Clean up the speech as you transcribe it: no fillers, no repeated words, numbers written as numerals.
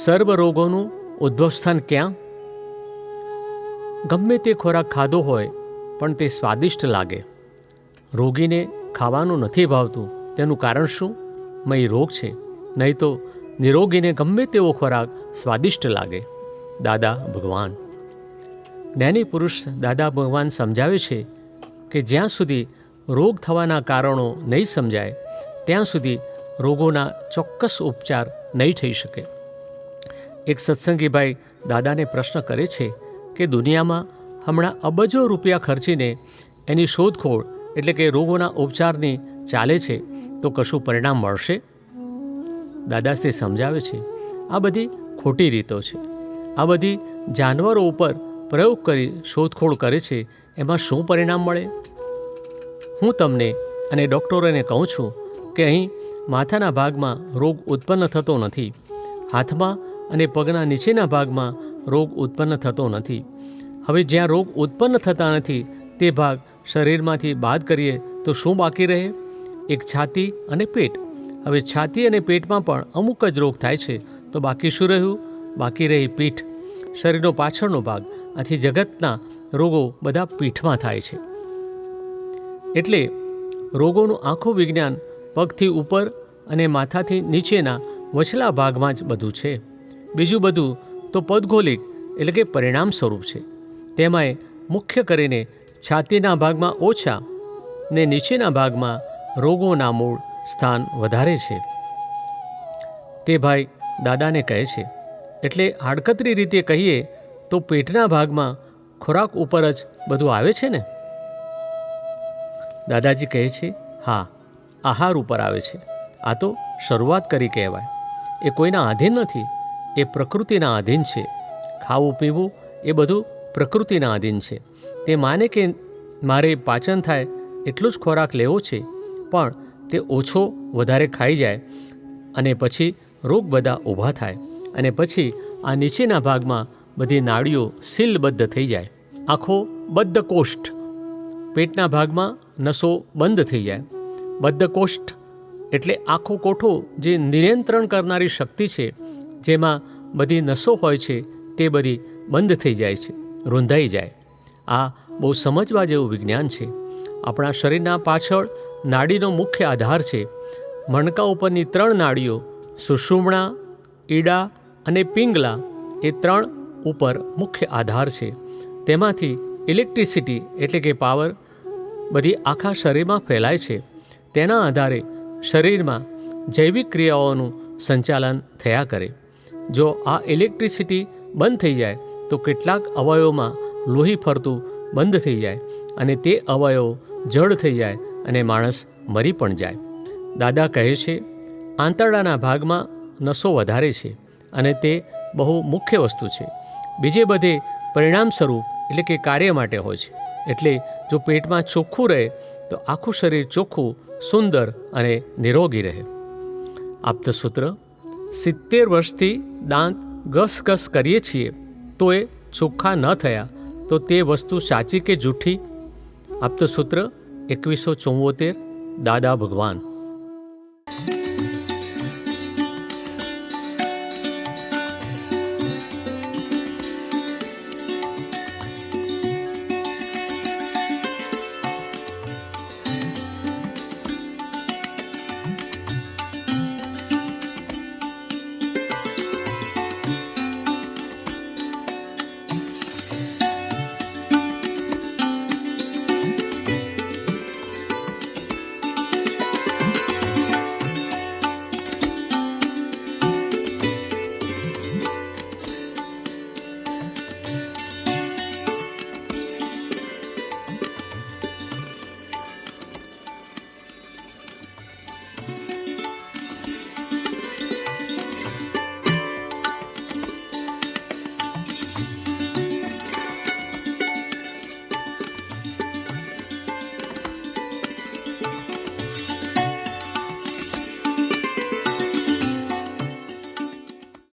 સર્વ રોગોનું ઉદ્ભવ સ્થાન ક્યાં? ગમે તે ખોરાક ખાધો હોય પણ તે સ્વાદિષ્ટ લાગે. રોગીને ખાવાનું નથી ભાવતું, તેનું કારણ શું? મય રોગ છે. નહીં તો નિરોગીને ગમે તેવો ખોરાક સ્વાદિષ્ટ લાગે. દાદા ભગવાન. જ્ઞાની પુરુષ દાદા ભગવાન સમજાવે છે કે જ્યાં સુધી રોગ થવાના કારણો નહીં સમજાય ત્યાં સુધી રોગોના ચોક્કસ ઉપચાર નહીં થઈ શકે. એક સત્સંગી ભાઈ દાદાને પ્રશ્ન કરે છે કે દુનિયામાં હમણાં અબજો રૂપિયા ખર્ચીને એની શોધખોળ એટલે કે રોગોના ઉપચારની ચાલે છે તો કશું પરિણામ મળશે? દાદાશ્રી સમજાવે છે આ બધી ખોટી રીતો છે. આ બધી જાનવરો ઉપર પ્રયોગ કરી શોધખોળ કરે છે, એમાં શું પરિણામ મળે? હું તમને અને ડૉક્ટરોને કહું છું કે અહીં માથાના ભાગમાં રોગ ઉત્પન્ન થતો નથી, હાથમાં અને પગના નીચેના ભાગમાં રોગ ઉત્પન્ન થતો નથી. હવે જ્યાં રોગ ઉત્પન્ન થતા નથી તે ભાગ શરીરમાંથી બાદ કરીએ તો શું બાકી રહે? એક છાતી અને પેટ. હવે છાતી અને પેટમાં પણ અમુક જ રોગ થાય છે તો બાકી શું રહ્યું? બાકી રહી પીઠ, શરીરનો પાછળનો ભાગ. આથી જગતના રોગો બધા પીઠમાં થાય છે. એટલે રોગોનું આખું વિજ્ઞાન પગથી ઉપર અને માથાથી નીચેના વચલા ભાગમાં જ બધું છે. બીજું બધું તો પદગોલિક એટલે કે પરિણામ સ્વરૂપ છે. તેમાંય મુખ્ય કરીને છાતીના ભાગમાં ઓછા ને નીચેના ભાગમાં રોગોના મૂળ સ્થાન વધારે છે. તે ભાઈ દાદાને કહે છે એટલે આડકતરી રીતે કહીએ તો પેટના ભાગમાં ખોરાક ઉપર જ બધું આવે છે ને? દાદાજી કહે છે હા, આહાર ઉપર આવે છે. આ તો શરૂઆત કરી કહેવાય. એ કોઈના આધીન નથી, એ પ્રકૃતિના આધીન છે. ખાવું પીવું એ બધું પ્રકૃતિના આધીન છે. તે માને કે મારે પાચન થાય એટલો જ ખોરાક લેવો છે, પણ તે ઓછો વધારે ખાઈ જાય અને પછી રોગ બધા ઊભા થાય અને પછી આ નીચેના ભાગમાં બધી નાડીઓ સીલબદ્ધ થઈ જાય. આખો બદ્ધકોષ્ઠ, પેટના ભાગમાં નસો બંધ થઈ જાય. બદ્ધકોષ્ઠ એટલે આખો કોઠો જે નિયંત્રણ કરનારી શક્તિ છે, જેમાં બધી નસો હોય છે તે બધી બંધ થઈ જાય છે, રૂંધાઈ જાય. આ બહુ સમજવા જેવું વિજ્ઞાન છે. આપણા શરીરના પાછળ નાડીનો મુખ્ય આધાર છે. મણકા ઉપરની 3 નાડીઓ સુષુમ્ણા, ઈડા અને પિંગલા એ 3 ઉપર મુખ્ય આધાર છે. તેમાંથી ઇલેક્ટ્રિસિટી એટલે કે પાવર બધી આખા શરીરમાં ફેલાય છે. તેના આધારે શરીરમાં જૈવિક ક્રિયાઓનું સંચાલન થયા કરે. જો આ ઇલેક્ટ્રિસિટી બંધ થઈ જાય તો કેટલાક અવયવોમાં લોહી ફરતું બંધ થઈ જાય અને તે અવયવ જડ થઈ જાય અને માણસ મરી પણ જાય. દાદા કહે છે આંતરડાના ભાગમાં નસો વધારે છે અને તે બહુ મુખ્ય વસ્તુ છે. બીજે બધે પરિણામ સ્વરૂપ એટલે કે કાર્ય માટે હોય છે. એટલે જો પેટમાં ચોખ્ખું રહે તો આખું શરીર ચોખ્ખું, સુંદર અને નિરોગી રહે. આપ્તસૂત્ર 70 વર્ષથી દાંત ઘસઘસ કરીએ છીએ તો એ ચોખ્ખા ન થયા તો તે વસ્તુ સાચી કે જૂઠી? આપ્તસૂત્ર 2174 દાદા ભગવાન.